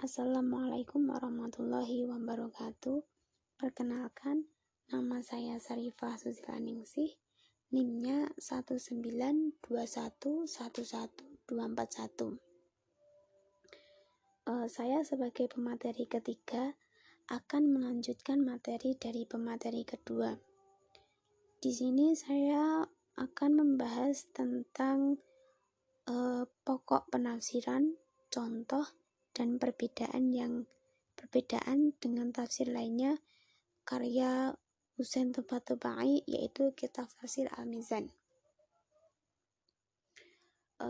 Assalamualaikum warahmatullahi wabarakatuh. Perkenalkan, nama saya Sarifah Susilaningsih, NIM-nya 192111241. Saya sebagai pemateri ketiga akan melanjutkan materi dari pemateri kedua. Di sini saya akan membahas tentang pokok penafsiran, contoh, dan perbedaan dengan tafsir lainnya karya Husain Tabatabai, yaitu kitab Tafsir Al-Mizan.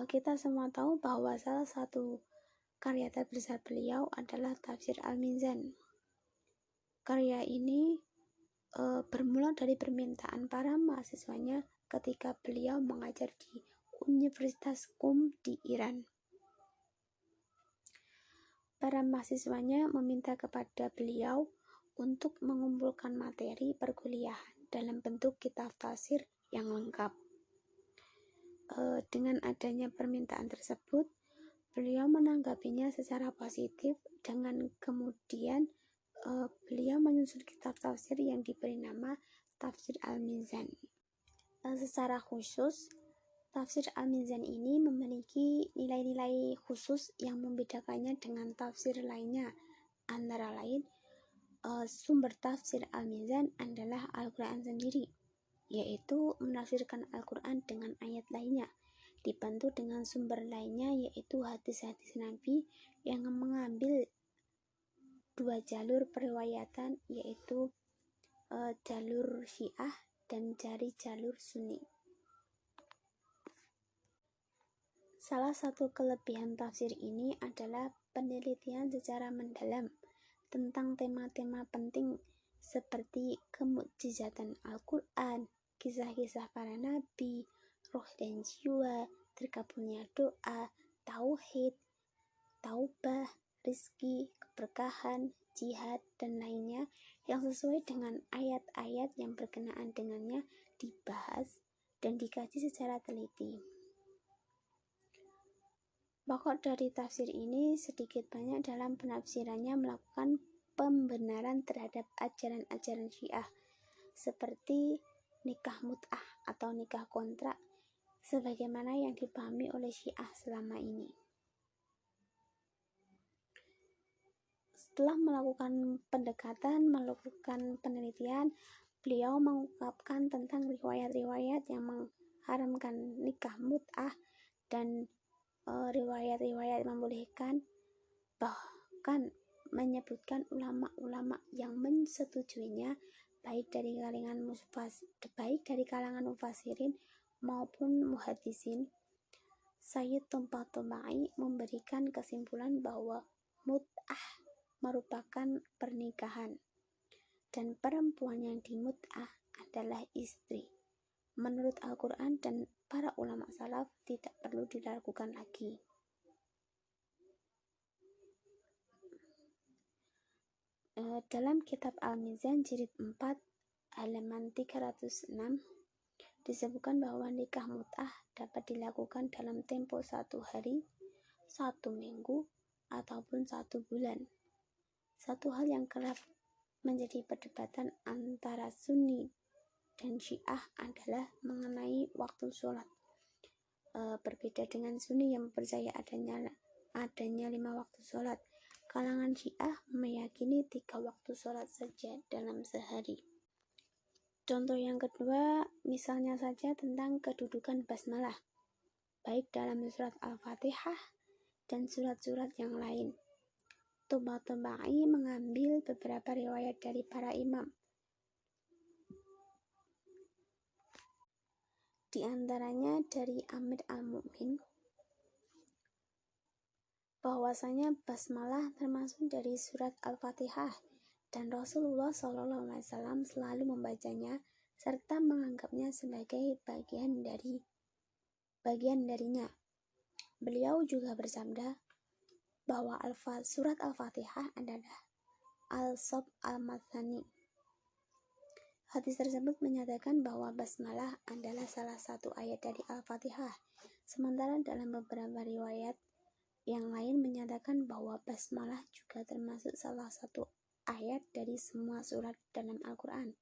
Kita semua tahu bahwa salah satu karya terbesar beliau adalah Tafsir Al-Mizan. Karya ini bermula dari permintaan para mahasiswanya ketika beliau mengajar di Universitas Qum di Iran. Para mahasiswanya meminta kepada beliau untuk mengumpulkan materi perkuliahan dalam bentuk kitab tafsir yang lengkap. Dengan adanya permintaan tersebut, beliau menanggapinya secara positif dengan kemudian beliau menyusun kitab tafsir yang diberi nama Tafsir Al-Mizan. Secara khusus, Tafsir Al-Mizan ini memiliki nilai-nilai khusus yang membedakannya dengan tafsir lainnya. Antara lain, sumber tafsir Al-Mizan adalah Al-Quran sendiri, yaitu menafsirkan Al-Quran dengan ayat lainnya, dibantu dengan sumber lainnya yaitu hadis-hadis Nabi yang mengambil dua jalur periwayatan, yaitu jalur Syiah dan jalur Sunni. Salah satu kelebihan tafsir ini adalah penelitian secara mendalam tentang tema-tema penting seperti kemukjizatan Al-Quran, kisah-kisah para nabi, roh dan jiwa, terkabulnya doa, tauhid, taubah, rizki, keberkahan, jihad, dan lainnya yang sesuai dengan ayat-ayat yang berkenaan dengannya dibahas dan dikaji secara teliti. Pokok dari tafsir ini sedikit banyak dalam penafsirannya melakukan pembenaran terhadap ajaran-ajaran Syiah seperti nikah mut'ah atau nikah kontrak sebagaimana yang dipahami oleh Syiah selama ini. Setelah melakukan pendekatan, melakukan penelitian, beliau mengungkapkan tentang riwayat-riwayat yang mengharamkan nikah mut'ah dan riwayat-riwayat membolehkan, bahkan menyebutkan ulama-ulama yang mensetujuinya baik dari kalangan mufassirin maupun muhaddisin. Sayyid Tabatabai memberikan kesimpulan bahwa mut'ah merupakan pernikahan dan perempuan yang dimut'ah adalah istri. Menurut Al-Quran dan para ulama salaf tidak perlu diragukan lagi. Dalam kitab Al-Mizan jilid 4 halaman 306 disebutkan bahwa nikah mut'ah dapat dilakukan dalam tempo 1 hari, 1 minggu, ataupun 1 bulan. Satu hal yang kerap menjadi perdebatan antara Sunni dan Syiah adalah mengenai waktu sholat. Berbeda dengan Sunni yang percaya adanya 5 waktu sholat, kalangan Syiah meyakini 3 waktu sholat saja dalam sehari. Contoh yang kedua, misalnya saja tentang kedudukan basmalah, baik dalam surat Al-Fatihah dan surat-surat yang lain. Tabatabai mengambil beberapa riwayat dari para imam. Di antaranya dari Amir al-Mu'min bahwasanya basmalah termasuk dari surat Al-Fatihah dan Rasulullah SAW selalu membacanya serta menganggapnya sebagai bagian darinya. Beliau juga bersabda bahwa surat Al-Fatihah adalah al-Sab al-Mathani. Hadis tersebut menyatakan bahwa basmalah adalah salah satu ayat dari Al-Fatihah, sementara dalam beberapa riwayat Yang lain menyatakan bahwa basmalah juga termasuk salah satu ayat dari semua surat dalam Al-Quran,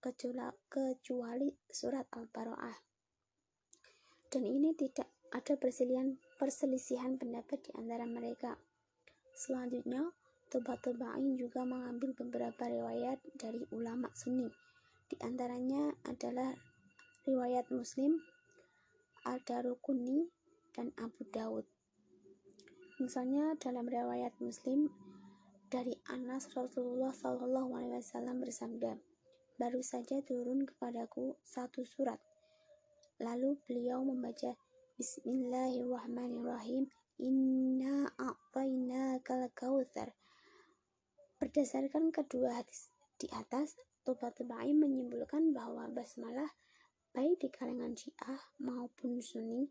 kecuali surat Al-Baro'ah. Dan ini tidak ada perselisihan pendapat di antara mereka. Selanjutnya, Tabatabai juga mengambil beberapa riwayat dari ulama Sunni. Di antaranya adalah riwayat Muslim, Al-Daruqutni, dan Abu Daud. Misalnya dalam riwayat Muslim dari Anas, Rasulullah SAW bersabda, "Baru saja turun kepadaku satu surat." Lalu beliau membaca, "Bismillahirrahmanirrahim, Inna a'tainakal kautsar." Berdasarkan kedua hadis di atas, Tabatabai menyimpulkan bahwa basmalah baik di kalangan Syiah maupun Sunni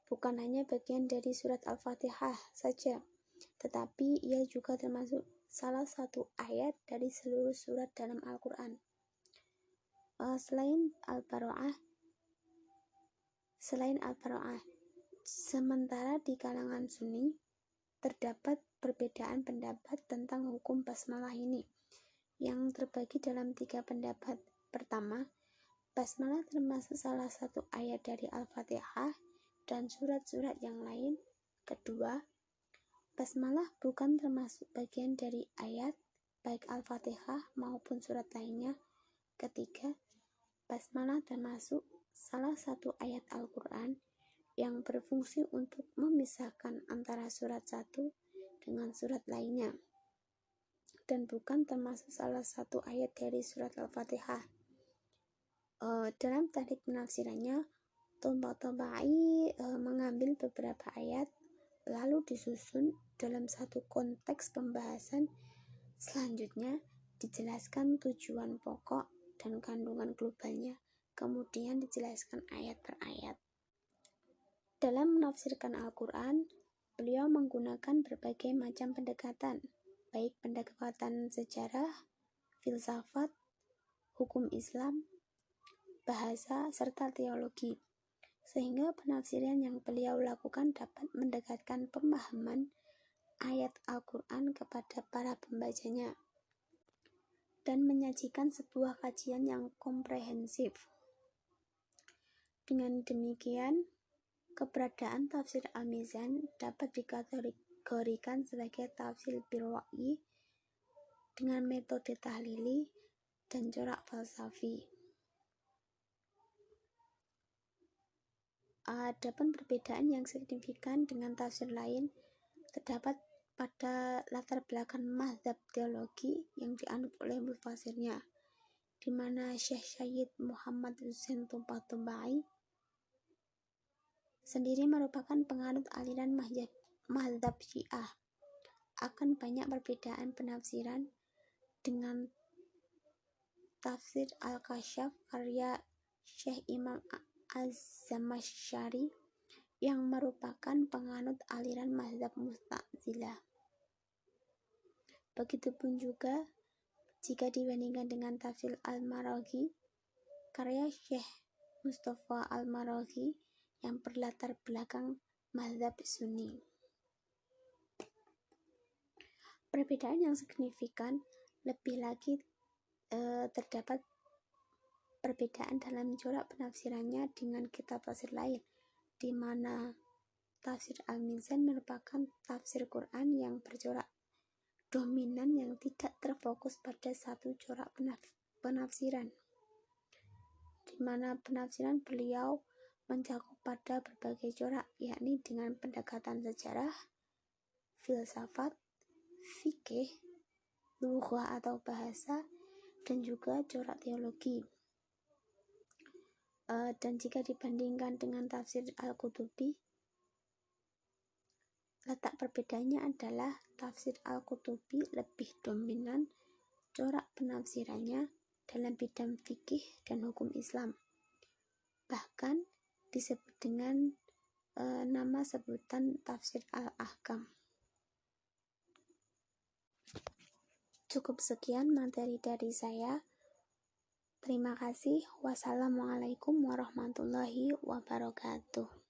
bukan hanya bagian dari surat Al-Fatihah saja, tetapi ia juga termasuk salah satu ayat dari seluruh surat dalam Al-Quran. Selain Al-Baro'ah, sementara di kalangan Sunni terdapat perbedaan pendapat tentang hukum basmalah ini, yang terbagi dalam 3 pendapat. Pertama, basmalah termasuk salah satu ayat dari Al-Fatihah dan surat-surat yang lain. Kedua, basmalah bukan termasuk bagian dari ayat baik Al-Fatihah maupun surat lainnya. Ketiga, basmalah termasuk salah satu ayat Al-Quran yang berfungsi untuk memisahkan antara surat satu dengan surat lainnya, dan bukan termasuk salah satu ayat dari surat Al-Fatihah. Dalam teknik penafsirannya, Tabatabai mengambil beberapa ayat lalu disusun dalam satu konteks pembahasan. Selanjutnya dijelaskan tujuan pokok dan kandungan globalnya, kemudian dijelaskan ayat per ayat. Dalam menafsirkan Al-Quran, beliau menggunakan berbagai macam pendekatan, baik pendekatan sejarah, filsafat, hukum Islam, bahasa, serta teologi, sehingga penafsiran yang beliau lakukan dapat mendekatkan pemahaman ayat Al-Quran kepada para pembacanya dan menyajikan sebuah kajian yang komprehensif. Dengan demikian, keberadaan tafsir Al-Mizan dapat dikategorikan sebagai tafsir bil wahyi dengan metode tahlili dan corak falsafi. Adapun perbedaan yang signifikan dengan tafsir lain terdapat pada latar belakang mazhab teologi yang dianut oleh mufasirnya, di mana Syekh Syed Muhammad Hussein Tabatabai sendiri merupakan penganut aliran mazhab Syiah. Akan banyak perbedaan penafsiran dengan tafsir Al-Kashaf karya Syekh Imam Az-Zamakhsyari yang merupakan penganut aliran mazhab Mu'tazilah. Begitupun juga jika dibandingkan dengan tafsir Al-Maraghi karya Syekh Mustafa Al-Maraghi yang berlatar belakang mazhab Sunni. Perbedaan yang signifikan lebih lagi terdapat perbedaan dalam corak penafsirannya dengan kitab tafsir lain, di mana tafsir Al-Mizan merupakan tafsir Quran yang bercorak dominan yang tidak terfokus pada satu corak penafsiran, di mana penafsiran beliau mencakup pada berbagai corak, yakni dengan pendekatan sejarah, filsafat, fikih, lughah atau bahasa, dan juga corak teologi. Dan jika dibandingkan dengan tafsir Al-Qutubi, letak perbedaannya adalah tafsir Al-Qutubi lebih dominan corak penafsirannya dalam bidang fikih dan hukum Islam, bahkan disebut dengan nama sebutan tafsir Al-Ahkam. Cukup sekian materi dari saya. Terima kasih. Wassalamualaikum warahmatullahi wabarakatuh.